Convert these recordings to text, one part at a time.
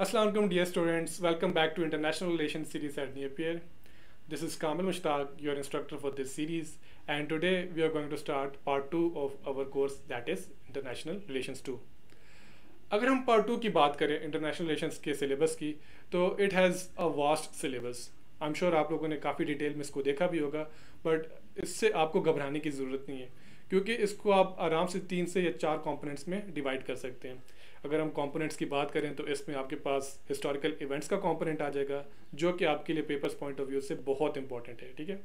Assalamu alaikum dear students, welcome back to International Relations series at Napier. This is Kamil Mushtaq, your instructor for this series, and today we are going to start part 2 of our course, that is International Relations 2. अगर हम part 2 की बात करें international relations के syllabus की, तो it has a vast syllabus. I am sure आप लोगों ने काफ़ी डिटेल में इसको देखा भी होगा, बट इससे आपको घबराने की ज़रूरत नहीं है, क्योंकि इसको आप आराम से 3 से या 4 कंपोनेंट्स में डिवाइड कर सकते हैं. अगर हम कंपोनेंट्स की बात करें तो इसमें आपके पास हिस्टोरिकल इवेंट्स का कंपोनेंट आ जाएगा, जो कि आपके लिए पेपर्स पॉइंट ऑफ व्यू से बहुत इंपॉर्टेंट है. ठीक है,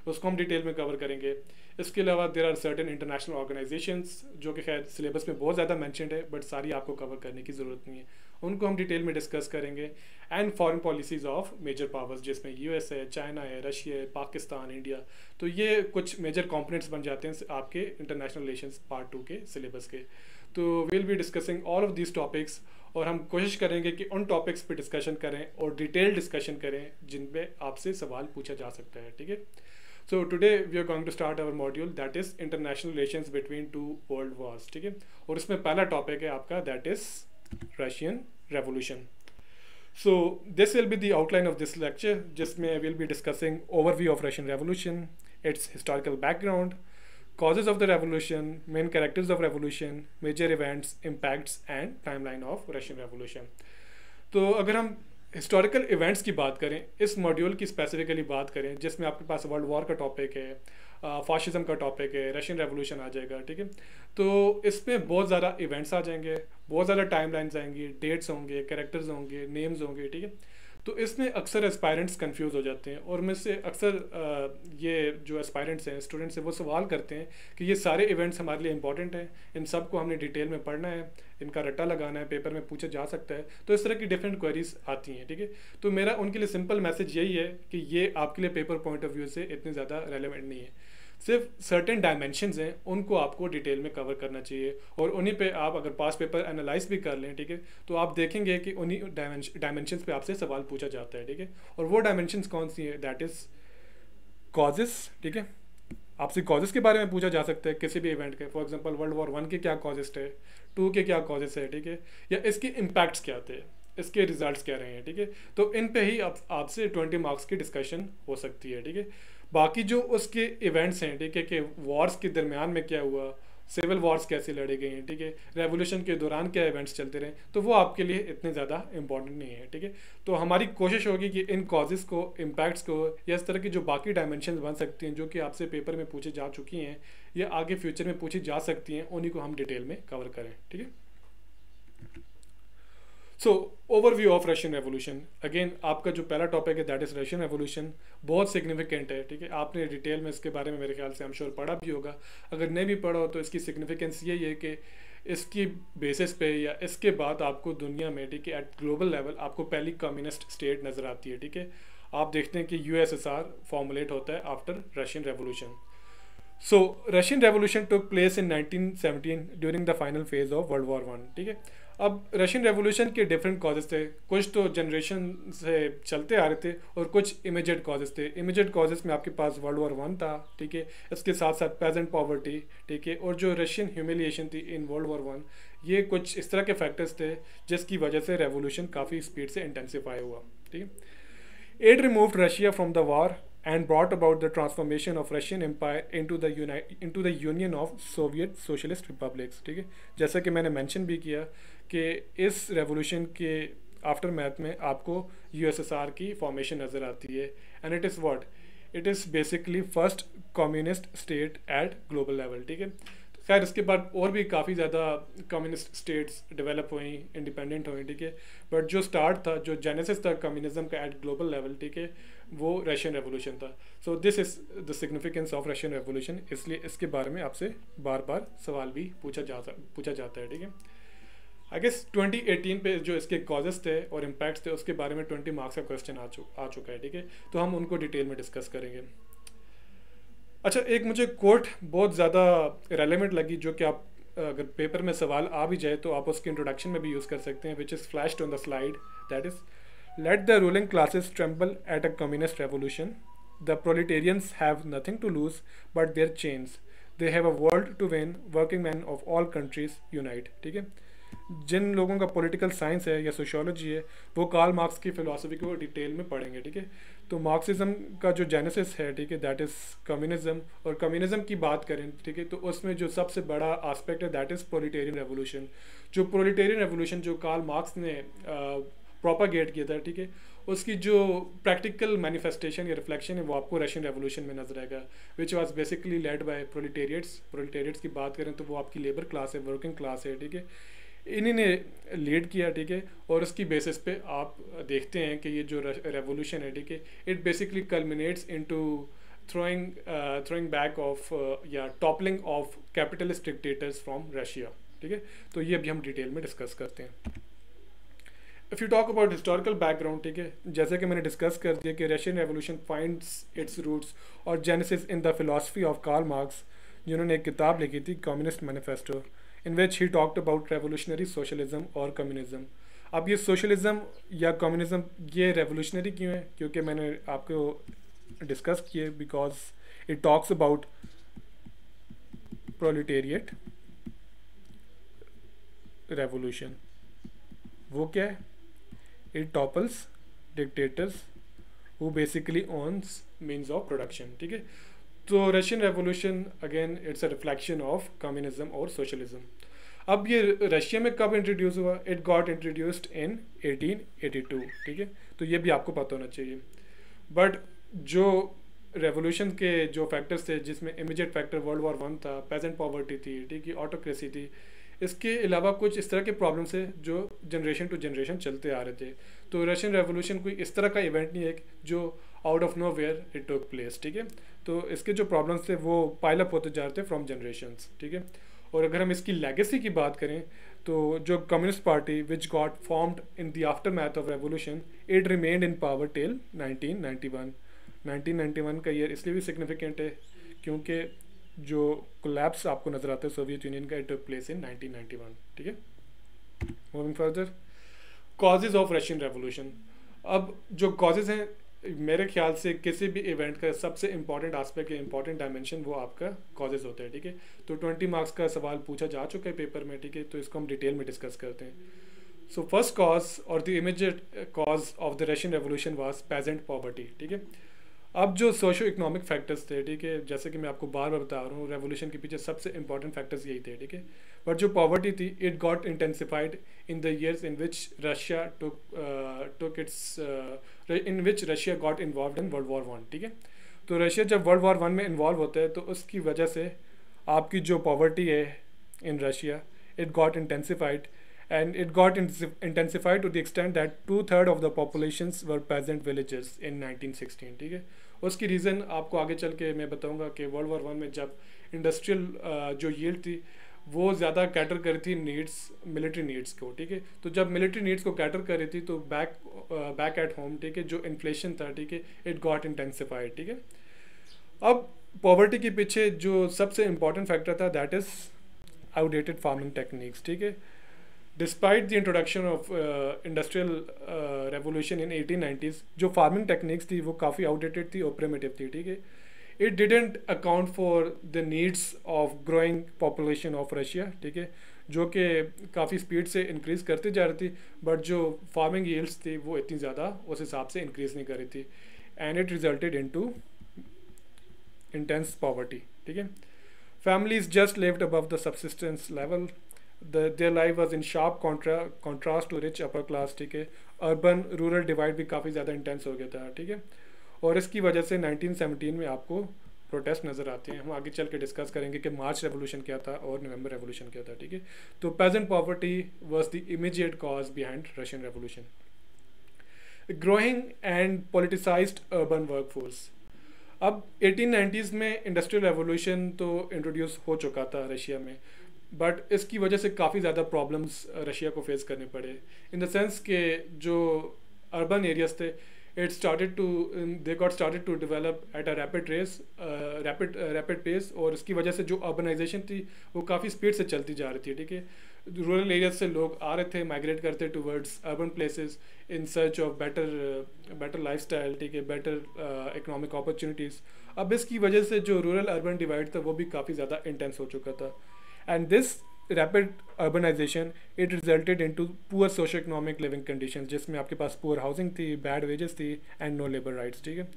उसको हम डिटेल में कवर करेंगे. इसके अलावा there are certain international organisations जो कि खैर सिलेबस में बहुत ज़्यादा मैंशनड है, बट सारी आपको कवर करने की ज़रूरत नहीं है, उनको हम डिटेल में डिस्कस करेंगे. And foreign policies of major powers, जिसमें यूएस है, चाइना है, रशिया है, पाकिस्तान, इंडिया. तो ये कुछ मेजर कंपोनेंट्स बन जाते हैं आपके इंटरनेशनल रिलेशंस पार्ट 2 के सिलेबस के. तो will be discussing all of these topics, और हम कोशिश करेंगे कि उन टॉपिक्स पे डिस्कशन करें और डिटेल डिस्कशन करें जिन पे आपसे सवाल पूछा जा सकता है. ठीक है, so today we are going to start our module that is international relations between two world wars. ठीक है, और इसमें पहला टॉपिक है आपका that is Russian revolution. So this will be the outline of this lecture, जिसमें we'll be discussing overview of Russian Revolution, its historical background, causes of the revolution, main characters of revolution, major events, impacts and timeline of Russian Revolution. तो अगर हम historical events की बात करें, इस module की specifically बात करें, जिसमें आपके पास वर्ल्ड वॉर का टॉपिक है, फाशिज्म का टॉपिक है, रशियन रेवोल्यूशन आ जाएगा. ठीक है, तो इसमें बहुत ज़्यादा इवेंट्स आ जाएंगे, बहुत ज़्यादा टाइमलाइंस आएंगी, डेट्स होंगे, कैरेक्टर्स होंगे, नेम्स होंगे. ठीक है, तो इसमें अक्सर एस्पायरेंट्स कंफ्यूज हो जाते हैं, और में से अक्सर ये जो एस्पायरेंट्स हैं, स्टूडेंट्स हैं, वो सवाल करते हैं कि ये सारे इवेंट्स हमारे लिए इंपॉर्टेंट हैं, इन सब को हमने डिटेल में पढ़ना है, इनका रट्टा लगाना है, पेपर में पूछा जा सकता है. तो इस तरह की डिफरेंट क्वेरीज आती हैं. ठीक है, तो मेरा उनके लिए सिंपल मैसेज यही है कि ये आपके लिए पेपर पॉइंट ऑफ व्यू से इतने ज़्यादा रेलेवेंट नहीं है. सिर्फ सर्टेन डायमेंशंस हैं, उनको आपको डिटेल में कवर करना चाहिए, और उन्हीं पे आप अगर पास पेपर एनालाइज भी कर लें, ठीक है, तो आप देखेंगे कि उन्हीं डायमेंशंस पे आपसे सवाल पूछा जाता है. ठीक है, और वो डायमेंशंस कौन सी है, दैट इज़ कॉजेस. ठीक है, आपसे कॉजेस के बारे में पूछा जा सकता है किसी भी इवेंट के. फॉर एग्जांपल वर्ल्ड वॉर 1 के क्या कॉजेस थे, 2 के क्या कॉजेस है. ठीक है, या इसके इम्पैक्ट्स क्या थे, इसके रिजल्ट्स क्या रहे हैं. ठीक है, तो इन पे ही आपसे 20 मार्क्स की डिस्कशन हो सकती है. ठीक है, बाकी जो उसके इवेंट्स हैं, ठीक है, कि वॉर्स के दरमियान में क्या हुआ, सिविल वॉर्स कैसे लड़े गए हैं, ठीक है, रेवोल्यूशन के दौरान क्या इवेंट्स चलते रहे, तो वो आपके लिए इतने ज़्यादा इंपॉर्टेंट नहीं है. ठीक है, तो हमारी कोशिश होगी कि इन कॉजेज़ को, इम्पैक्ट्स को, या इस तरह की जो बाकी डायमेंशन बन सकती हैं जो कि आपसे पेपर में पूछी जा चुकी हैं या आगे फ्यूचर में पूछी जा सकती हैं, उन्हीं को हम डिटेल में कवर करें. ठीक है, so overview of Russian revolution. Again आपका जो पहला टॉपिक है दैट इज़ रशियन रेवोल्यूशन, बहुत सिग्निफिकेंट है. ठीक है, आपने डिटेल में इसके बारे में मेरे ख्याल से हम श्योर पढ़ा भी होगा. अगर नहीं भी पढ़ा हो तो इसकी सिग्निफिकेंस यही है कि इसकी बेसिस पे या इसके बाद आपको दुनिया में, ठीक है, एट ग्लोबल लेवल आपको पहली कम्युनिस्ट स्टेट नज़र आती है. ठीक है, आप देखते हैं कि यूएसएसआर फॉर्मुलेट होता है after Russian revolution. So Russian revolution took place in 1917 during the final phase of world war 1. ठीक है, अब रशियन रेवोल्यूशन के डिफरेंट कॉजेज़ थे, कुछ तो जनरेशन से चलते आ रहे थे और कुछ इमीडिएट कॉजेज़ थे. इमीडिएट कॉजेज़ में आपके पास वर्ल्ड वॉर 1 था. ठीक है, इसके साथ साथ पेजेंट पॉवर्टी. ठीक है, और जो रशियन ह्यूमिलिएशन थी इन वर्ल्ड वॉर 1, ये कुछ इस तरह के फैक्टर्स थे जिसकी वजह से रेवोल्यूशन काफ़ी स्पीड से इंटेंसिफाई हुआ. ठीक है, it removed Russia from the war and brought about the transformation of Russian Empire into the Union of Soviet Socialist Republics. ठीक है, जैसा कि मैंने मेंशन भी किया कि इस रेवोल्यूशन के आफ्टर मैथ में आपको यूएसएसआर की फॉर्मेशन नज़र आती है, and it is what, it is basically first communist state eight global level. ठीक है, खैर इसके बाद और भी काफ़ी ज़्यादा कम्युनिस्ट स्टेट्स डेवलप हुई, इंडिपेंडेंट हुई. ठीक है, बट जो स्टार्ट था, जो जेनेसिस था कम्युनिज्म का एट ग्लोबल लेवल, ठीक है, वो रशियन रेवोल्यूशन था. So this is the significance of Russian revolution, इसलिए इसके बारे में आपसे बार बार सवाल भी पूछा जाता है. ठीक है, आई गेस 2018 पे जो इसके कॉजेज़ थे और इम्पैक्ट्स थे उसके बारे में 20 मार्क्स का क्वेश्चन आ चुका है. ठीक है, तो हम उनको डिटेल में डिस्कस करेंगे. अच्छा, एक मुझे कोट बहुत ज़्यादा रेलेवेंट लगी, जो कि आप अगर पेपर में सवाल आ भी जाए तो आप उसके इंट्रोडक्शन में भी यूज़ कर सकते हैं, which is flashed on the slide. That is, let the ruling classes tremble at a communist revolution. The proletarians have nothing to lose but their chains. They have a world to win. Working men of all countries unite. ठीक है, जिन लोगों का political science है या sociology है वो Karl Marx की philosophy को डिटेल में पढ़ेंगे, ठीक है। तो मार्क्सिज्म का जो जेनेसिस है, ठीक है, दैट इज़ कम्युनिज्म। और कम्युनिज्म की बात करें, ठीक है, तो उसमें जो सबसे बड़ा आस्पेक्ट है दैट इज़ प्रोलेटेरियन रेवोल्यूशन। जो प्रोलेटेरियन रेवोल्यूशन जो कार्ल मार्क्स ने प्रोपागेट किया था, ठीक है, उसकी जो प्रैक्टिकल मैनिफेस्टेशन या रिफ्लेक्शन है वो आपको रशियन रेवोल्यूशन में नजर आएगा, which was basically led by proletariats की बात करें तो वो आपकी लेबर क्लास है, वर्किंग क्लास है, ठीक है, इन्हीं ने लीड किया, ठीक है। और उसकी बेसिस पे आप देखते हैं कि ये जो रेवोल्यूशन है, ठीक है, it basically कल्मिनेट्स into throwing back of या toppling of capitalist dictators from Russia, ठीक है। तो ये अभी हम डिटेल में डिस्कस करते हैं। If you talk about historical background, ठीक है, जैसे कि मैंने डिस्कस कर दिया कि Russian revolution finds its roots और genesis in the philosophy of Karl Marx, जिन्होंने एक किताब लिखी थी communist manifesto, in which he talked about revolutionary socialism और कम्युनिज्म। अब ये सोशलिज्म या कम्युनिज्म ये रेवोल्यूशनरी क्यों है? क्योंकि मैंने आपको डिस्कस किए because it talks about proletariat revolution. वो क्या है? It topples dictators who basically owns means of production, ठीक है। तो Russian revolution again it's a reflection of communism और सोशलिज्म। अब ये रशिया में कब इंट्रोड्यूस हुआ? इट गॉट इंट्रोड्यूस्ड इन 1882, ठीक है। तो ये भी आपको पता होना चाहिए। बट जो रेवोल्यूशन के जो फैक्टर्स थे, जिसमें इमीडिएट फैक्टर वर्ल्ड वॉर 1 था, पेजेंट पॉवर्टी थी, ठीक है, ऑटोक्रेसी थी, इसके अलावा कुछ इस तरह के प्रॉब्लम्स है जो जनरेशन टू जनरेशन चलते आ रहे थे। तो रशियन रेवोल्यूशन कोई इस तरह का इवेंट नहीं है जो out of nowhere it took place, ठीक है। तो इसके जो प्रॉब्लम्स थे वो पाइल अप होते जा रहे थे फ्रॉम जनरेशंस, ठीक है। और अगर हम इसकी लेगेसी की बात करें तो जो communist party which got formed in the after math of revolution, it remained in power till 1991। 1991 का ईयर इसलिए भी सिग्निफिकेंट है क्योंकि जो कोलैप्स आपको नजर आता है सोवियत यूनियन का, इट टुक प्लेस इन 1991, ठीक है। Moving further, causes of Russian revolution. अब जो कॉजेज हैं, मेरे ख्याल से किसी भी इवेंट का सबसे इंपॉर्टेंट आस्पेक्ट या इंपॉर्टेंट डायमेंशन वो आपका कॉजेज होता है, ठीक है। तो 20 मार्क्स का सवाल पूछा जा चुका है पेपर में, ठीक है, तो इसको हम डिटेल में डिस्कस करते हैं। सो फर्स्ट कॉज और the immediate cause of the Russian revolution was peasant poverty, ठीक है। अब जो सोशो इकोनॉमिक फैक्टर्स थे, ठीक है, जैसे कि मैं आपको बार बार बता रहा हूँ, रेवोल्यूशन के पीछे सबसे इंपॉर्टेंट फैक्टर्स यही थे, ठीक है। बट जो पॉवर्टी थी, it got intensified in the years in which Russia Russia got involve in world war 1, ठीक है। तो रशिया जब वर्ल्ड वॉर 1 में इन्वॉल्व होता है तो उसकी वजह से आपकी जो पॉवर्टी है in Russia, it got intensified and it got intensified to the extent that 2/3 of the populations were peasant villagers in 1916, ठीक है। उसकी रीज़न आपको आगे चल के मैं बताऊंगा कि वर्ल्ड वॉर 1 में जब इंडस्ट्रियल जो यील्ड थी वो ज़्यादा कैटर कर रही थी नीड्स, मिलिट्री नीड्स को, ठीक है। तो जब मिलिट्री नीड्स को कैटर कर रही थी तो बैक एट होम, ठीक है, जो इन्फ्लेशन था, ठीक है, इट गॉट इंटेंसिफाइड, ठीक है। अब पॉवर्टी के पीछे जो सबसे इम्पॉर्टेंट फैक्टर था that is outdated farming techniques, ठीक है। Despite the introduction of industrial revolution in 1890s, जो फार्मिंग टेक्निक्स थी वो काफ़ी आउटडेटेड थी और प्रिमिटिव थी, ठीक है। It didn't account for the needs of growing population of Russia, ठीक है, जो कि काफ़ी स्पीड से इंक्रीज़ करती जा रही थी, बट जो फार्मिंग यील्ड्स थी वो इतनी ज़्यादा उस हिसाब से इंक्रीज़ नहीं कर रही थी, and it resulted into intense poverty, ठीक है। Families just lived above the subsistence level, their life was in sharp contrast to rich upper class, ठीक है। अर्बन रूरल डिवाइड भी काफ़ी ज़्यादा इंटेंस हो गया था, ठीक है। और इसकी वजह से 1917 में आपको प्रोटेस्ट नज़र आते हैं। हम आगे चल के डिस्कस करेंगे कि मार्च रेवोल्यूशन क्या था और नवंबर रेवोल्यूशन क्या था, ठीक है। तो peasant poverty was the immediate cause behind Russian revolution. Growing and politicised urban workforce. अब 1890s में इंडस्ट्रियल रेवोल्यूशन तो इंट्रोड्यूस हो चुका था रशिया में, बट इसकी वजह से काफ़ी ज़्यादा प्रॉब्लम्स रशिया को फेस करने पड़े, इन द सेंस के जो अर्बन एरियाज थे they got started to develop at a rapid pace, और इसकी वजह से जो अर्बनाइजेशन थी वो काफ़ी स्पीड से चलती जा रही थी, ठीक है। रूरल एरियाज से लोग आ रहे थे, माइग्रेट करते towards urban places in search of better lifestyle, ठीक है, बेटर इकोनॉमिक अपॉर्चुनिटीज़। अब इसकी वजह से जो रूरल अर्बन डिवाइड था वो भी काफ़ी ज़्यादा इंटेंस हो चुका था, and this rapid urbanisation it resulted into poor socio economic living conditions, जिसमें आपके पास पुअर हाउसिंग थी, बैड वेजेस थी एंड नो लेबर राइट्स, ठीक है।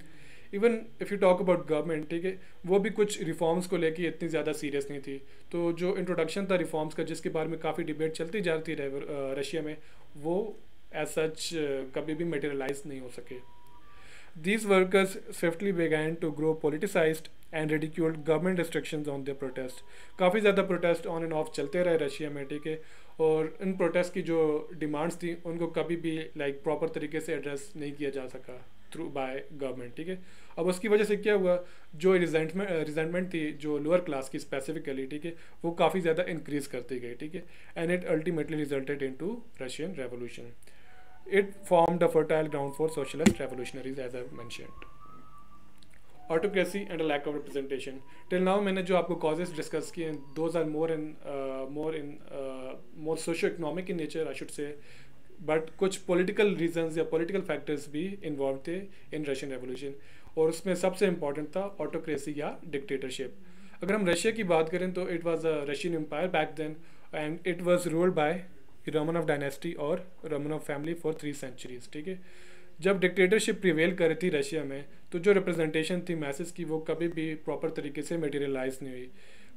Even if you talk about government, ठीक है, वो भी कुछ रिफॉर्म्स को लेके इतनी ज़्यादा सीरियस नहीं थी। तो जो इंट्रोडक्शन था रिफॉर्म्स का, जिसके बारे में काफ़ी डिबेट चलती जा रही थी रशिया में, वो एज सच कभी भी मटेरियलाइज नहीं हो सके। These workers swiftly began to grow politicized and ridiculed government restrictions on their protest. काफ़ी ज़्यादा प्रोटेस्ट ऑन एंड ऑफ चलते रहे रशिया में, ठीक है, और इन प्रोटेस्ट की जो डिमांड्स थी उनको कभी भी लाइक प्रॉपर तरीके से एड्रेस नहीं किया जा सका थ्रू बाय गवर्नमेंट, ठीक है। अब उसकी वजह से क्या हुआ, जो रिजेंटमेंट थी जो लोअर क्लास की स्पेसिफिकली, ठीक है, वो काफ़ी ज़्यादा इंक्रीज करती गई, ठीक है, and it ultimately resulted into Russian revolution. It formed a fertile ground for socialist revolutionaries, as I've mentioned. Autocracy and a lack of representation. Till now, मैंने जो आपको causes discuss किए हैं, those are more socio-economic in nature, I should say. But कुछ political reasons या political factors भी involved थे in Russian Revolution. और उसमें सबसे important था autocracy या dictatorship. अगर हम रशिया की बात करें तो it was a Russian empire back then, and it was ruled by Romanov dynasty और रोमनोव फैमिली फॉर 3 centuries, ठीक है। जब डिक्टेटरशिप प्रिवेल कर रही थी रशिया में, तो जो रिप्रेजेंटेशन थी मैसेज की, वो कभी भी प्रॉपर तरीके से मटेरियलाइज नहीं हुई।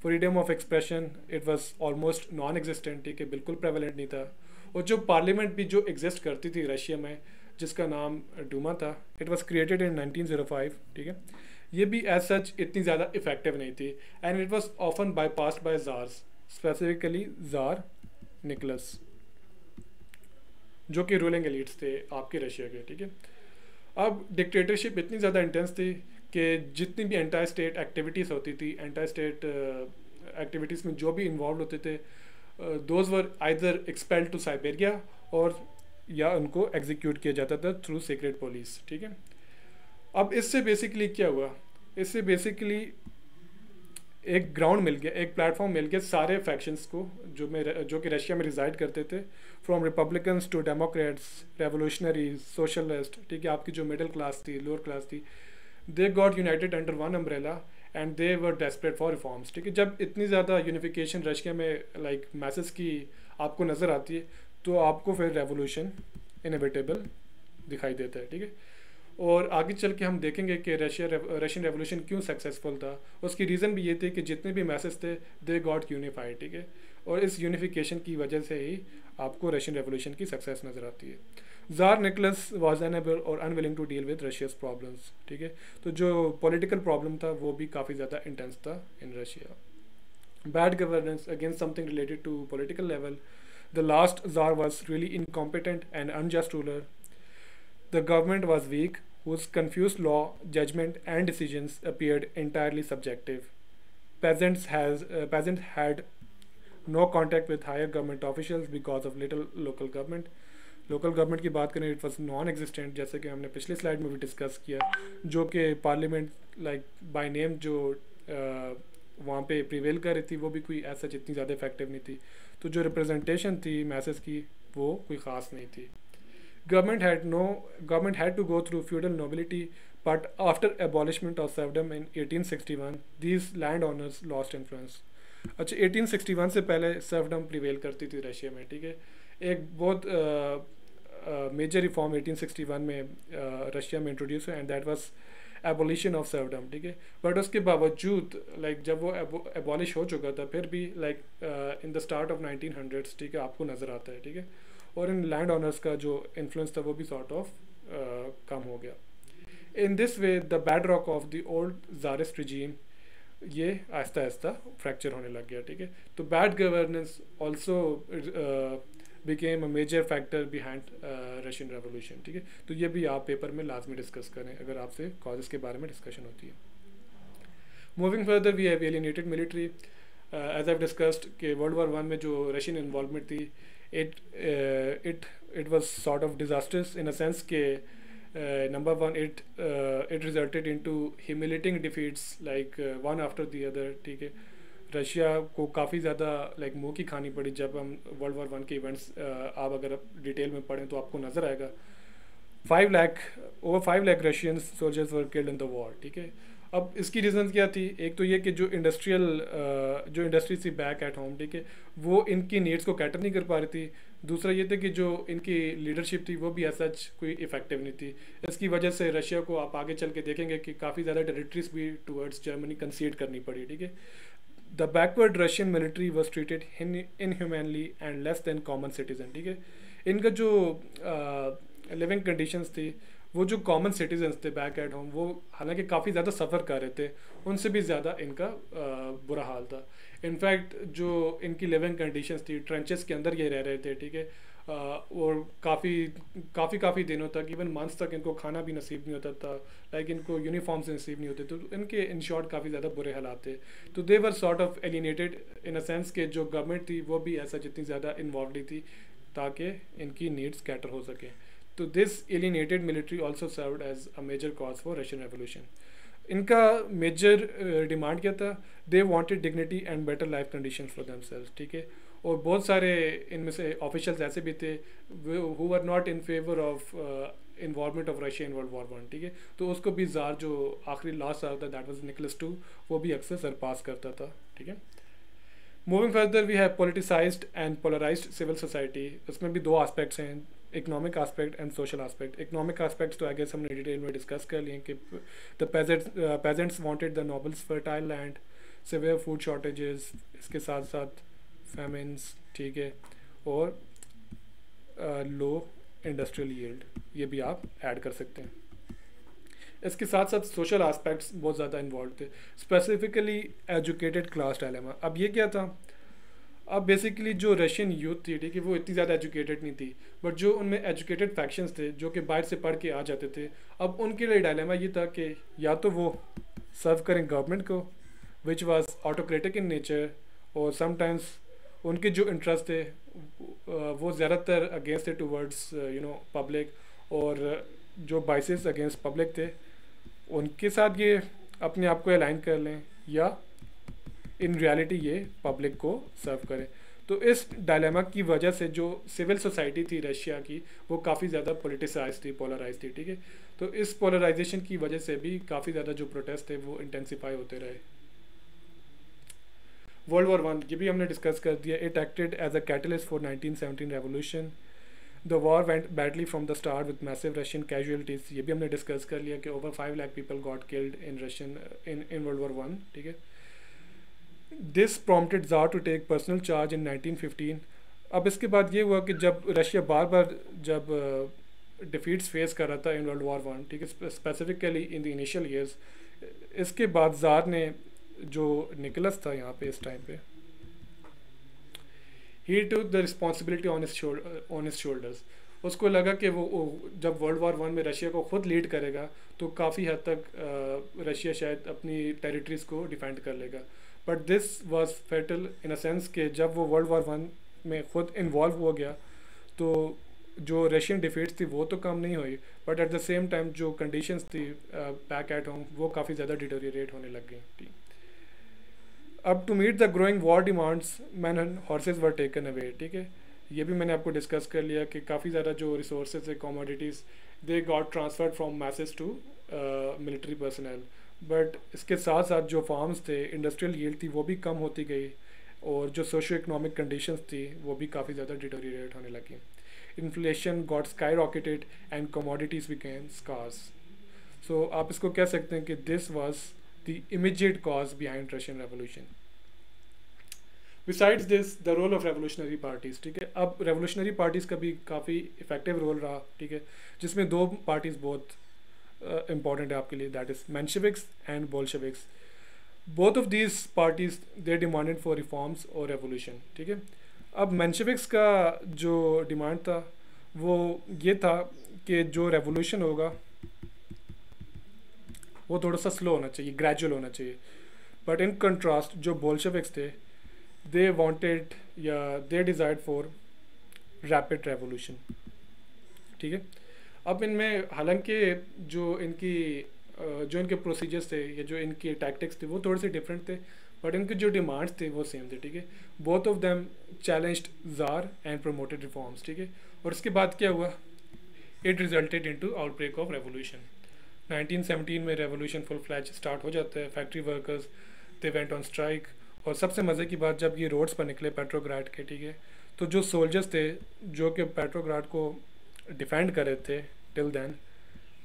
Freedom of expression it was almost non existent, ठीक है, बिल्कुल प्रेवलेंट नहीं था। और जो पार्लियामेंट भी जो एग्जिस्ट करती थी रशिया में, जिसका नाम डूमा था, इट वाज क्रिएटेड इन 1905, ठीक है, ये भी एज सच इतनी ज़्यादा इफेक्टिव नहीं थी, and it was often bypassed by tsars, specifically tsar Nicholas, जो कि रूलिंग एलिट्स थे आपके रशिया के, ठीक है। अब डिक्टेटरशिप इतनी ज़्यादा इंटेंस थी कि जितनी भी एंटायर स्टेट एक्टिविटीज़ होती थी, एंटायर स्टेट एक्टिविटीज़ में जो भी इन्वॉल्व होते थे, those were either expelled to Siberia और या उनको एग्जीक्यूट किया जाता था थ्रू सीक्रेट पुलिस, ठीक है। अब इससे बेसिकली क्या हुआ, इससे बेसिकली एक ग्राउंड मिल गया, एक प्लेटफॉर्म मिल गया सारे फैक्शंस को जो कि रशिया में रिजाइड करते थे, from republicans to democrats, revolutionaries, socialist, ठीक है, आपकी जो मिडिल क्लास थी, लोअर क्लास थी, they got united under one umbrella and they were desperate for reforms, ठीक है। जब इतनी ज़्यादा यूनिफिकेशन रशिया में लाइक मैसेज की आपको नज़र आती है, तो आपको फिर रेवोल्यूशन इनएविटेबल दिखाई देता है, ठीक है। और आगे चल के हम देखेंगे कि रशियन रेवोल्यूशन क्यों सक्सेसफुल था। उसकी रीज़न भी ये थी कि जितने भी मैसेज थे दे गॉट यूनिफाइड, ठीक है, और इस यूनिफिकेशन की वजह से ही आपको रशियन रेवोल्यूशन की सक्सेस नज़र आती है। जार निकोलस वॉज अनेबल और unwilling to deal with Russia's problems, ठीक है, तो जो पॉलिटिकल प्रॉब्लम था वो भी काफ़ी ज़्यादा इंटेंस था in Russia. Bad governance, again something related to political level, the last tsar was really incompetent and unjust ruler, the government was weak, whose confused law, judgment, and decisions appeared entirely subjective. Peasants had no contact with higher government officials because of little local government. Local government की बात करें, it was non existent, जैसे कि हमने पिछले slide में भी discuss किया, जो कि पार्लियामेंट लाइक बाय नेम जो वहाँ पे प्रिवेल कर रही थी, वो भी कोई ऐसा जितनी ज़्यादा इफेक्टिव नहीं थी। तो जो रिप्रेजेंटेशन थी मैसेज की, वो कोई ख़ास नहीं थी। Government had to go through feudal nobility, but after abolishment of serfdom in 1861, these landowners lost influence. अच्छा, 1861 से पहले सर्फडम प्रिवेल करती थी रशिया में, ठीक है। एक बहुत मेजर रिफॉर्म 1861 में रशिया में इंट्रोड्यूस हुआ, and that was abolition of serfdom, ठीक है। बट उसके बावजूद लाइक जब वो एबॉलिश हो चुका था, फिर भी like in the start of 1900s, ठीक है, आपको नज़र आता है, ठीक है, और इन लैंड ऑनर्स का जो इन्फ्लुएंस था वो भी सॉर्ट ऑफ कम हो गया। In this way the bad rock of the old Tsarist regime, ये आहिस्ता आहिस्ता फ्रैक्चर होने लग गया, ठीक है। तो bad governance also became a major factor behind Russian revolution, ठीक है। तो ये भी आप पेपर में लाजमी डिस्कस करें अगर आपसे कॉजेज़ के बारे में डिस्कशन होती है। Moving further, we have alienated military, as I discussed कि वर्ल्ड वॉर 1 में जो रशियन इन्वॉल्वमेंट थी, it was sort of disastrous in a sense के number one it resulted into humiliating defeats like one after the other, ठीक है। Russia को काफ़ी ज़्यादा लाइक मुँह की खानी पड़ी जब हम वर्ल्ड वॉर 1 के इवेंट्स आप अगर डिटेल में पढ़ें तो आपको नज़र आएगा। 5 lakh Russian soldiers were killed in the war, ठीक है। अब इसकी रीज़न क्या थी, एक तो ये कि जो इंडस्ट्री थी बैक एट होम, ठीक है, वो इनकी नीड्स को कैटर नहीं कर पा रही थी। दूसरा ये था कि जो इनकी लीडरशिप थी वो भी ऐसा कोई इफेक्टिव नहीं थी। इसकी वजह से रशिया को आप आगे चल के देखेंगे कि काफ़ी ज़्यादा टेरिटरीज भी टूवर्ड्स जर्मनी कंसीड करनी पड़ी, ठीक है। The backward Russian military was treated inhumanly and less than common citizen, ठीक है। इनका जो लिविंग कंडीशंस थी, वो जो कॉमन सिटीजन्स थे बैक एट होम, वो हालांकि काफ़ी ज़्यादा सफ़र कर रहे थे, उनसे भी ज़्यादा इनका बुरा हाल था। इनफैक्ट जो इनकी लिविंग कंडीशंस थी, ट्रेंचेस के अंदर ये रह रहे थे, ठीक है। और काफ़ी दिनों तक, इवन मंथ्स तक इनको खाना भी नसीब नहीं होता था, लाइक इनको यूनिफॉर्म्स नसीब नहीं होते, तो इनके इन शॉर्ट काफ़ी ज़्यादा बुरे हालात थे। तो they were sort of alienated in a sense के जो गवर्नमेंट थी वो भी ऐसा जितनी ज़्यादा इन्वॉल्व नहीं थी ताकि इनकी नीड्स कैटर हो सकें। तो this alienated military also served as a major cause for Russian revolution. इनका मेजर डिमांड क्या था, they wanted dignity and better life conditions for themselves, ठीक है। और बहुत सारे इनमें से ऑफिशियल्स ऐसे भी थे who were not in favour of involvement of Russia in world war one, ठीक है। तो उसको भी जार जो आखिरी लास्ट जार था, दैट वाज निकोलस II, वो भी अक्सर सरपास करता था, ठीक है। Moving further we have politicised and polarised civil society. इसमें भी दो एस्पेक्ट्स हैं, economic aspect and social aspect. Economic aspects तो आई गेस हमने डिटेल में डिस्कस कर लिए कि the pageants wanted the nobles fertile land, severe food shortages, इसके साथ साथ फेमिन्स, ठीक है, और लो इंडस्ट्रियल यील्ड, ये भी आप ऐड कर सकते हैं। इसके साथ साथ सोशल एस्पेक्ट्स बहुत ज़्यादा इन्वॉल्व थे, स्पेसिफिकली एजुकेटेड क्लास डायलेमा। अब ये क्या था, अब बेसिकली जो रशियन यूथ थी, ठीक है, वो इतनी ज़्यादा एजुकेटेड नहीं थी, बट जो उनमें एजुकेटेड फैक्शंस थे जो कि बाहर से पढ़ के आ जाते थे, अब उनके लिए डायलेमा ये था कि या तो वो सर्व करें गवर्नमेंट को which was autocratic in nature, और समटाइम्स उनके जो इंटरेस्ट थे वो ज़्यादातर अगेंस्ट थे टूवर्ड्स पब्लिक, और जो बाइसेस अगेंस्ट पब्लिक थे उनके साथ ये अपने आप को अलाइन कर लें, या इन रियलिटी ये पब्लिक को सर्व करें। तो इस डायलेमा की वजह से जो सिविल सोसाइटी थी रशिया की, वो काफ़ी ज़्यादा पोलिटिसाइज थी, पोलराइज थी, ठीक है। तो इस पोलराइजेशन की वजह से भी काफ़ी ज़्यादा जो प्रोटेस्ट थे वो इंटेंसिफाई होते रहे। वर्ल्ड वॉर वन, ये भी हमने डिस्कस कर दिया। It acted as a catalyst for 1917 revolution. The war went badly from the start with massive Russian casualties, ये भी हमने डिस्कस कर लिया कि over 5 lakh people got killed in Russian in world war one, ठीक है। This prompted tsar to take personal charge in 1915। अब इसके बाद ये हुआ कि जब रशिया बार बार जब डिफीट्स फेस कर रहा था इन वर्ल्ड वॉर वन, ठीक है, specifically in the initial years, इसके बाद जार ने, जो निकोलस था यहाँ पे इस टाइम पे, he took the responsibility on his shoulders. उसको लगा कि वो जब वर्ल्ड वॉर वन में रशिया को खुद लीड करेगा तो काफ़ी हद तक रशिया शायद अपनी टेरिटरीज़ को डिफेंड कर लेगा। But this was fatal in a sense कि जब वो वर्ल्ड वॉर वन में खुद इन्वॉल्व हो गया तो जो रशियन डिफीट्स थी वो तो कम नहीं हुई, but at the same time जो कंडीशंस थी बैक एट होम वो काफ़ी ज़्यादा डिटोरिएट होने लग गई थी। अब to meet the growing war demands men and horses were taken away, ठीक है। ये भी मैंने आपको डिस्कस कर लिया कि काफ़ी ज़्यादा जो रिसोर्सेज है, commodities, they got transferred from masses to military personnel. But इसके साथ साथ जो फार्म्स थे, इंडस्ट्रियल यील्ड थी, वो भी कम होती गई, और जो सोशो इकोनॉमिक कंडीशंस थी वो भी काफ़ी ज़्यादा डिटोरिएट होने लगी। Inflation got skyrocketed and commodities became scarce. So आप इसको कह सकते हैं कि this was the immediate cause behind Russian revolution. Besides this the role of revolutionary parties, ठीक है। अब रेवोल्यूशनरी पार्टीज़ का भी काफ़ी इफेक्टिव रोल रहा, ठीक है, जिसमें दो पार्टीज़ बहुत important है आपके लिए, that is Mensheviks and Bolsheviks. Both of these parties they demanded for reforms और रेवोल्यूशन, ठीक है। अब मेंशेविक्स का जो डिमांड था वो ये था कि जो रेवोल्यूशन होगा वो थोड़ा सा स्लो होना चाहिए, ग्रेजुअल होना चाहिए। बट इन कंट्रास्ट जो बोल्शेविक्स थे, दे वांटेड या दे डिज़ायर्ड फॉर रैपिड रेवोल्यूशन, ठीक है। अब इनमें हालांकि जो इनके प्रोसीजर्स थे या जो इनकी टैक्टिक्स थे वो थोड़े से डिफरेंट थे, बट इनके जो डिमांड्स थे वो सेम थे, ठीक है। Both of them challenged jar and promoted reforms, ठीक है। और उसके बाद क्या हुआ, it resulted into outbreak of revolution. 1917 में रेवोल्यूशन फुल फ्लैज स्टार्ट हो जाता है, factory workers they went on strike. और सबसे मज़े की बात, जब ये रोड्स पर निकले पेट्रोग्राड के, ठीक है, तो जो सोल्जर्स थे जो कि पेट्रोग्राड को डिफेंड कर रहे थे till then,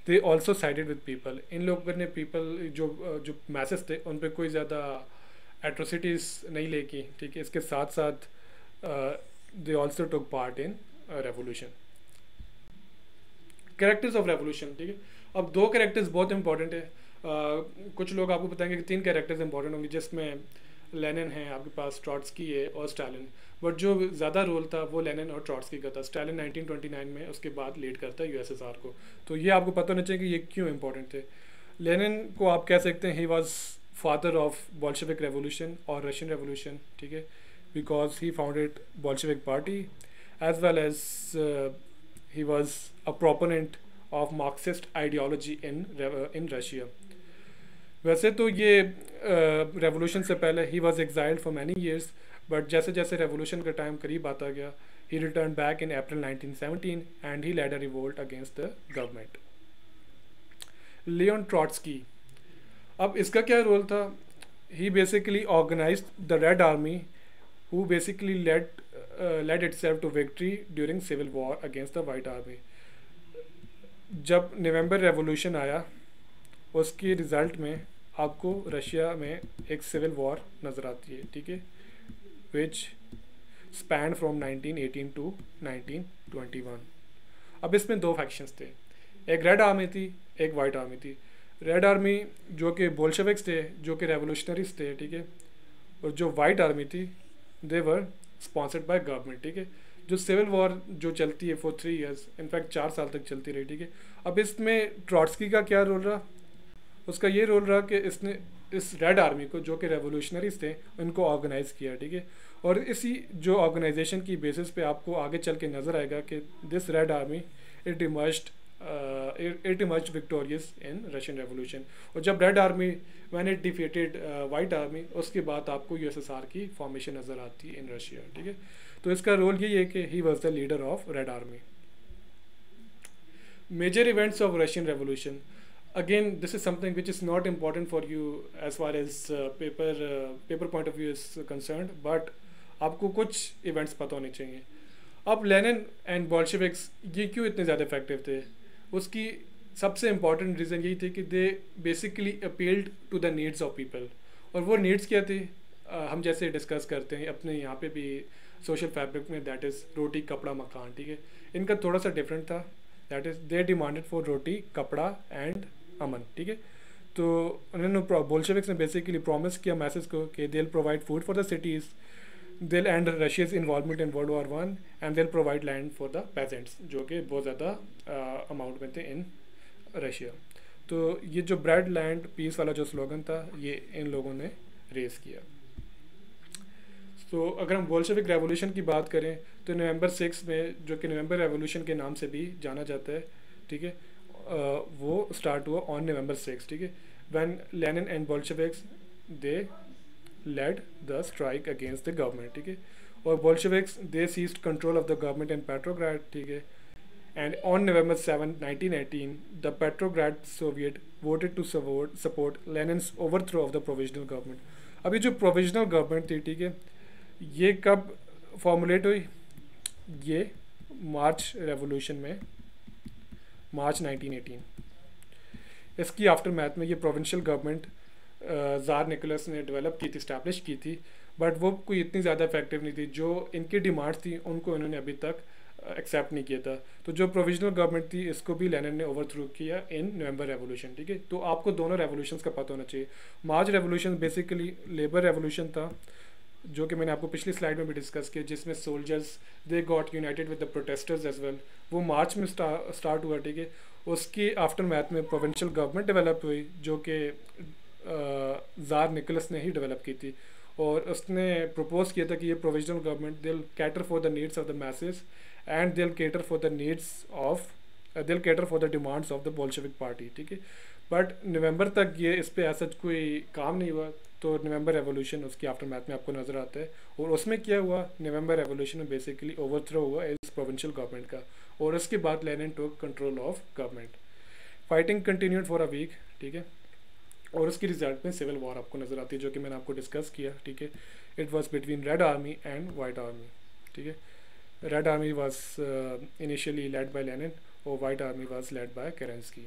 they also sided with people. इन लोगों ने पीपल जो जो मैसेज थे उन पर कोई ज़्यादा एट्रोसिटीज़ नहीं लेकी, ठीक है। इसके साथ साथ they also took part in revolution. Characters of revolution, ठीक है। अब दो कैरेक्टर्स बहुत इंपॉर्टेंट है। कुछ लोग आपको बताएंगे कि 3 कैरेक्टर्स इंपॉर्टेंट होंगे, जिसमें लेनिन है, आपके पास ट्रॉट्स्की है और स्टालिन। बट जो ज़्यादा रोल था वो लेनिन और ट्रॉट्स्की का था। स्टालिन 1929 में उसके बाद लीड करता है यूएसएसआर को। तो ये आपको पता होना चाहिए कि ये क्यों इंपॉर्टेंट थे। लेनिन को आप कह सकते हैं he was father of Bolshevik revolution और रशियन रेवोल्यूशन, ठीक है, because he founded Bolshevik party as well as he was a proponent of Marxist ideology in Russia. वैसे तो ये रेवोल्यूशन से पहले he was exiled for many years, but जैसे जैसे रेवोल्यूशन का टाइम करीब आता गया, he return back in April 1917 and he led a revolt against the government. Leon Trotsky, अब इसका क्या रोल था? He basically organised the red army who basically led itself to victory during civil war against the white army. जब नवंबर revolution आया, उसके result में आपको Russia में एक सिविल वॉर नज़र आती है, ठीक है, विच स्पैन फ्रॉम 1918 टू 1921। अब इसमें 2 फैक्शंस थे, एक रेड आर्मी थी, एक वाइट आर्मी थी। रेड आर्मी जो कि बोल्शेविक्स थे, जो कि रेवोल्यूशनरीज थे, ठीक है, और जो वाइट आर्मी थी दे वर स्पॉन्सर्ड बाय गवर्नमेंट, ठीक है। जो सिविल वॉर जो चलती है फॉर 3 ईयर्स, इनफैक्ट 4 साल तक चलती रही, ठीक है। अब इसमें ट्रॉट्स्की का क्या रोल रहा? उसका ये रोल रहा कि इसने इस रेड आर्मी को, जो कि रेवोल्यूशनरीज थे, उनको ऑर्गेनाइज़ किया, ठीक है। और इसी जो ऑर्गेनाइजेशन की बेसिस पे आपको आगे चल के नज़र आएगा कि this red army it emerged victorious in Russian revolution. और जब red army when it defeated white army, उसके बाद आपको यूएसएसआर की फॉर्मेशन नज़र आती है इन रशिया, ठीक है। तो इसका रोल यही है कि he was the leader of Red Army. Major events of Russian revolution, again this is something which is not important for you as far as paper point of view is concerned, but आपको कुछ events पता होने चाहिए। अब Lenin and Bolsheviks ये क्यों इतने ज़्यादा इफेक्टिव थे? उसकी सबसे इम्पॉर्टेंट रीज़न यही थी कि they basically appealed to the needs of people. और वो नीड्स क्या थे? हम जैसे डिस्कस करते हैं अपने यहाँ पे भी सोशल फैब्रिक में, दैट इज़ रोटी कपड़ा मकान, ठीक है। इनका थोड़ा सा डिफरेंट था, that is they demanded for roti kapda and अमन, ठीक है। तो उन्होंने बोल्शेविक्स ने बेसिकली प्रॉमिस किया मैसेज को कि they will provide food for the cities, they will and Russia's involvement in world war 1 and they will provide land for the pageants, जो कि बहुत ज़्यादा अमाउंट में थे इन रशिया। तो ये जो ब्रेड लैंड पीस वाला जो स्लोगन था, ये इन लोगों ने रेस किया। तो अगर हम बोल्शेविक रेवोल्यूशन की बात करें तो नवंबर 6 में, जो कि नवंबर रेवोल्यूशन के नाम से भी जाना जाता है, ठीक है, वो स्टार्ट हुआ ऑन नवंबर 6, ठीक है, when Lenin and Bolsheviks they led the strike against the government, ठीक है। और Bolsheviks they seized control of the government in Petrograd, ठीक है। And on November 7, 1918 the Petrograd Soviet voted to support Lenin's overthrow of the provisional government. अभी जो provisional government थी, ठीक है, ये कब फॉर्मुलेट हुई? ये मार्च रेवोल्यूशन में, मार्च 1918। इसकी आफ्टर मैथ में ये प्रोविंशियल गवर्नमेंट ज़ार निकोलस ने डेवलप की थी, इस्टेब्लिश की थी, बट वो कोई इतनी ज़्यादा इफेक्टिव नहीं थी। जो इनकी डिमांड्स थी उनको इन्होंने अभी तक एक्सेप्ट नहीं किया था। तो जो प्रोविजनल गवर्नमेंट थी, इसको भी लेनिन ने ओवरथ्रो किया इन नवंबर रेवोल्यूशन, ठीक है। तो आपको दोनों रेवोल्यूशंस का पता होना चाहिए। मार्च रेवोल्यूशन बेसिकली लेबर रेवोल्यूशन था, जो कि मैंने आपको पिछली स्लाइड में भी डिस्कस किया, जिसमें soldiers they got united with the protesters as well. वो मार्च में स्टार्ट हुआ, ठीक है। उसकी आफ्टर मैथ में प्रोविंशियल गवर्नमेंट डेवलप हुई, जो कि ज़ार निकोलस ने ही डेवलप की थी। और उसने प्रपोज किया था कि ये provisional government will cater for the needs of the masses and will cater for the needs of will cater for the demands of the Bolshevik party, ठीक है। बट नवंबर तक ये इस पर ऐसा कोई काम नहीं हुआ। तो नवंबर रेवोल्यूशन उसकी आफ्टर मैथ में आपको नज़र आता है। और उसमें क्या हुआ, नवंबर रेवोल्यूशन में बेसिकली ओवरथ्रो हुआ इस प्रोविंशियल गवर्नमेंट का, और उसके बाद Lenin took control of government. Fighting continued for a week, ठीक है, और उसकी रिजल्ट में सिविल वॉर आपको नज़र आती है, जो कि मैंने आपको डिस्कस किया, ठीक है। It was between red army and white army, ठीक है। Red army was initially led by Lenin और white army was led by Kerensky.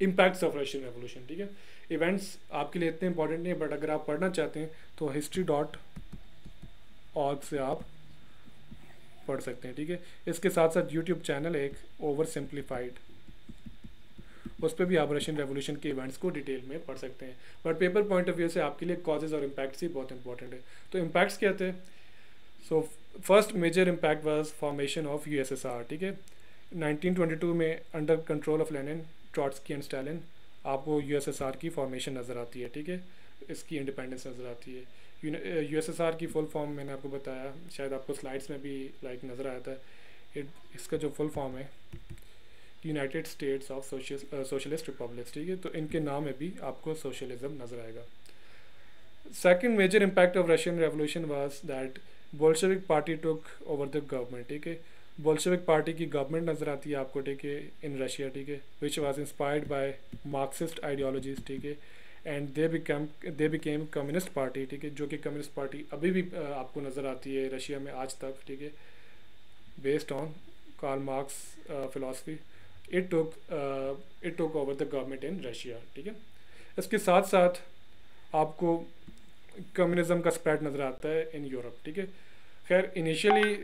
Impacts of Russian revolution, ठीक है। इवेंट्स आपके लिए इतने इंपॉर्टेंट नहीं है, बट अगर आप पढ़ना चाहते हैं तो history.org से आप पढ़ सकते हैं, ठीक है। इसके साथ साथ यूट्यूब चैनल एक ओवर सिंप्लीफाइड, उस पर भी आप रशियन रेवोल्यूशन के इवेंट्स को डिटेल में पढ़ सकते हैं। But paper point of view से आपके लिए कॉजेज और इम्पैक्ट्स ही बहुत इंपॉर्टेंट है। तो इम्पैक्ट्स क्या थे? So first major impact was formation of USSR, ठीक है। 1922 में under control of Lenin, Trotsky and Stalin आपको यूएसएसआर की फॉर्मेशन नज़र आती है, ठीक है। इसकी इंडिपेंडेंस नज़र आती है। यूएसएसआर की फुल फॉर्म मैंने आपको बताया, शायद आपको स्लाइड्स में भी नज़र आया था। इसका जो फुल फॉर्म है United states of socialist republics, ठीक है। तो इनके नाम में भी आपको सोशलिज्म नज़र आएगा। Second major impact of Russian revolution was that Bolshevik party took over the government, ठीक है। बोल्शेविक पार्टी की गवर्नमेंट नज़र आती है आपको, ठीक है, इन रशिया, ठीक है, which was inspired by Marxist ideologies, ठीक है। And they became communist party, ठीक है, जो कि कम्युनिस्ट पार्टी अभी भी आपको नज़र आती है रशिया में आज तक, ठीक है, based on Karl Marx philosophy. It took over the government in Russia, ठीक है। इसके साथ साथ आपको कम्युनिज्म का स्प्रेड नज़र आता है इन यूरोप, ठीक है। खैर इनिशियली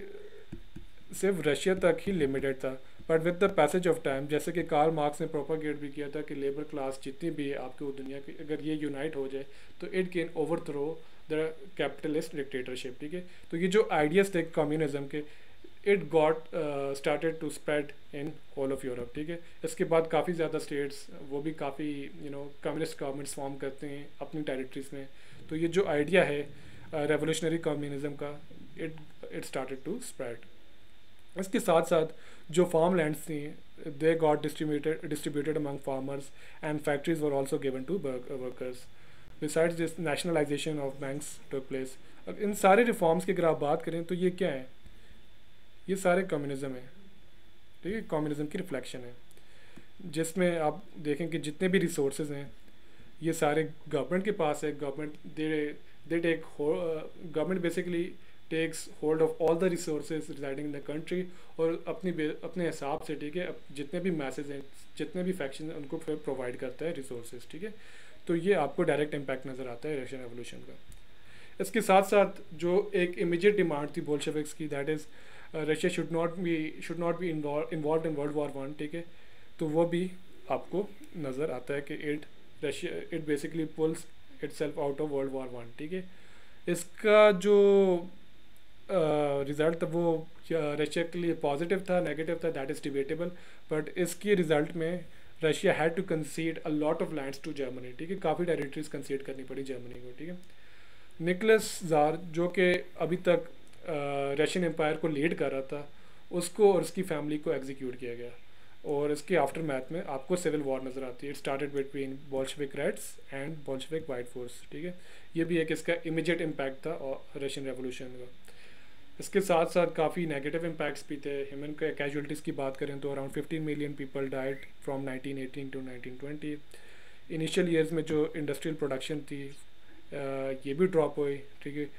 सिर्फ रशिया तक ही लिमिटेड था, but with the passage of time, जैसे कि कार्ल मार्क्स ने प्रोपागेट भी किया था कि लेबर क्लास जितनी भी है आपकी दुनिया की, अगर ये यूनाइट हो जाए तो it can overthrow the capitalist dictatorship, ठीक है। तो ये जो आइडियाज़ थे कम्युनिज्म के, it got started to spread in whole of Europe, ठीक है। इसके बाद काफ़ी ज़्यादा स्टेट्स वो भी काफ़ी कम्युनिस्ट गवर्नमेंट्स फॉर्म करते हैं अपनी टेरिटरीज में। तो ये जो आइडिया है रेवोल्यूशनरी कम्युनिज्म का, इट स्टार्टेड टू स्प्रेड। इसके साथ साथ जो फार्म लैंड्स थी, they got distributed among farmers and factories were also given to workers. Besides this nationalisation of banks took place. अब इन सारे रिफॉर्म्स की अगर आप बात करें तो ये क्या है? ये सारे कम्युनिज्म है, ठीक है, कम्युनिज्म की रिफ्लेक्शन है, जिसमें आप देखें कि जितने भी रिसोर्सेज हैं ये सारे गवर्नमेंट के पास है। Government basically takes hold of all the resources residing in the country, और अपने हिसाब से, ठीक है, जितने भी मैसेज हैं, जितने भी फैक्शन हैं, उनको फिर प्रोवाइड करता है रिसोर्सेज, ठीक है। तो ये आपको डायरेक्ट इम्पैक्ट नज़र आता है रशियन रेवोल्यूशन का। इसके साथ साथ जो एक इमीडिएट डिमांड थी बोल्शेविक्स की, that is Russia should not be involve in world war 1, ठीक है। तो वो भी आपको नज़र आता है कि it basically pulls itself out of world war 1, ठीक है। इसका जो रिज़ल्ट वो रशिया के लिए पॉजिटिव था, नेगेटिव था, दैट इज़ डिबेटेबल, बट इसके रिज़ल्ट में Russia had to concede a lot of lands to Germany, ठीक है। काफ़ी टेरिटरीज कंसीड करनी पड़ी जर्मनी को, ठीक है। निकोलस जार, जो कि अभी तक रशियन एम्पायर को लीड कर रहा था, उसको और उसकी फैमिली को एग्जीक्यूट किया गया, और इसके आफ्टर मैथ में आपको सिविल वॉर नज़र आती है। It started between Bolshevik reds and Bolshevik white force, ठीक है। ये भी एक इसका इमीडिएट इम्पैक्ट था रशियन रेवोल्यूशन का। इसके साथ साथ काफ़ी नेगेटिव इम्पैक्ट्स भी थे। ह्यूमन कैजुअलिटीज़ की बात करें तो around 15 million people died from 1918 to 1920। Initial years में जो इंडस्ट्रियल प्रोडक्शन थी ये भी ड्रॉप हुई, ठीक है।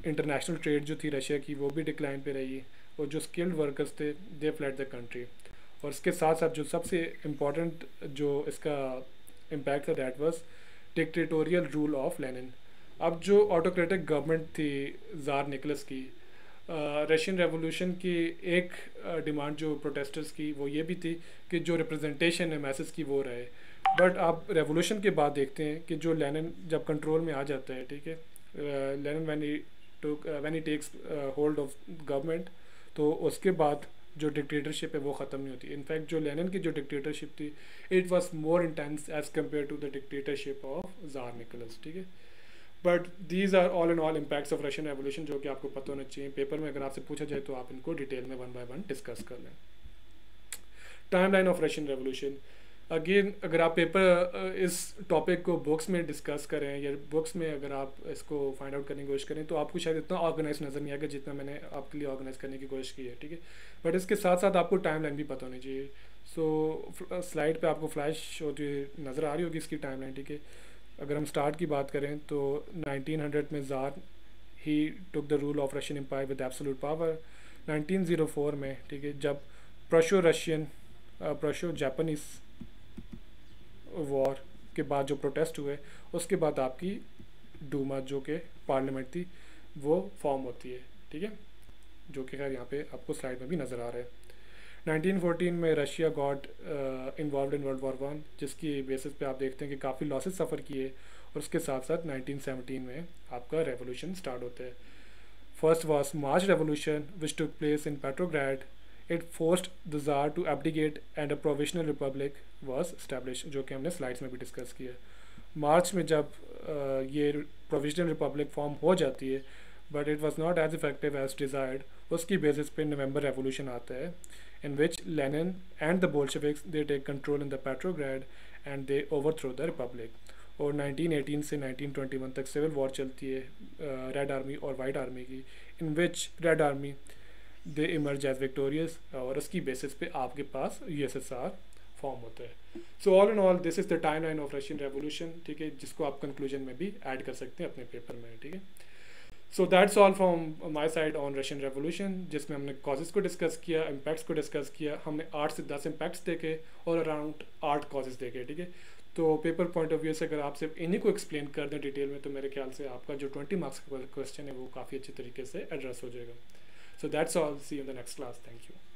इंटरनेशनल ट्रेड जो थी रशिया की वो भी डिक्लाइन पे रही, और जो स्किल्ड वर्कर्स थे दे फ्लड द कंट्री। और इसके साथ साथ जो सबसे इम्पॉर्टेंट जो इसका इम्पैक्ट था, that was dictatorial rule of Lenin. अब जो ऑटोक्रेटिक गवर्नमेंट थी ज़ार निकोलस की, रशियन रेवोल्यूशन की एक डिमांड जो प्रोटेस्टर्स की वो ये भी थी कि जो रिप्रेजेंटेशन है मैसेज की वो रहे। बट आप रेवोल्यूशन के बाद देखते हैं कि जो लेनिन जब कंट्रोल में आ जाता है, ठीक है, Lenin when he takes hold of government, तो उसके बाद जो डिक्टेटरशिप है वो ख़त्म नहीं होती। इनफैक्ट जो लेनिन की जो डिक्टेटरशिप थी, it was more intense as compared to the dictatorship of tsar Nicholas, ठीक है। But these are all in all impacts of Russian revolution, जो कि आपको पता होना चाहिए। पेपर में अगर आपसे पूछा जाए तो आप इनको डिटेल में 1 बाय 1 डिस्कस कर लें। Timeline of Russian revolution, again अगर आप पेपर इस टॉपिक को बुक्स में डिस्कस करें या बुक्स में अगर आप इसको फाइंड आउट करने की कोशिश करें तो आपको शायद इतना ऑर्गेनाइज नज़र नहीं आएगा जितना मैंने आपके लिए ऑर्गेनाइज करने की कोशिश की है, ठीक है। बट इसके साथ साथ आपको टाइमलाइन भी पता होनी चाहिए। सो स्लाइड पे आपको फ्लैश होती हुई नज़र आ रही होगी इसकी टाइमलाइन, ठीक है। अगर हम स्टार्ट की बात करें तो 1900 में tsar he took the rule of Russian empire with absolute power. 1904 में, ठीक है, जब प्रोशो जापानीज वॉर के बाद जो प्रोटेस्ट हुए, उसके बाद आपकी डूमा जो कि पार्लियामेंट थी वो फॉर्म होती है, ठीक है, जो कि खैर यहाँ पे आपको स्लाइड में भी नज़र आ रहा है। 1914 में Russia got involve in world war one, जिसकी बेसिस पे आप देखते हैं कि काफ़ी लॉसेस सफ़र किए, और उसके साथ साथ 1917 में आपका रेवोल्यूशन स्टार्ट होता है। First was March revolution which took place in Petrograd. It forced the tsar to abdicate and a provisional republic was establish, जो कि हमने स्लाइड्स में भी डिस्कस किया। मार्च में जब ये प्रोविजनल रिपब्लिक फॉर्म हो जाती है, but it was not as effective as desired, उसकी बेसिस पे नवंबर रेवोल्यूशन आता है, in which Lenin and the Bolsheviks they take control in the Petrograd and they overthrow the republic। और 1918 से 1921 तक सिविल वॉर चलती है रेड आर्मी और वाइट आर्मी की, इन विच रेड आर्मी दे इमर्ज एज विक्टोरियस, और उसकी बेसिस पे आपके पास यूएसएसआर फॉर्म होता है। So all in all this is the time line of Russian revolution, ठीक है, जिसको आप कंक्लूजन में भी ऐड कर सकते हैं अपने पेपर में, ठीक है। सो that's all from my side on Russian revolution, जिसमें हमने कॉजेज़ को डिस्कस किया, इम्पैक्ट्स को डिस्कस किया, हमने 8 से 10 इम्पैक्ट्स देखे और अराउंड 8 कॉजेज़ देखे, ठीक है। तो पेपर पॉइंट ऑफ व्यू से अगर आप सिर्फ इन्हीं को एक्सप्लेन कर दें डिटेल में, तो मेरे ख्याल से आपका जो 20 मार्क्स का क्वेश्चन है वो काफ़ी अच्छे तरीके से एड्रेस हो जाएगा। So that's all, see you in the next class, thank you.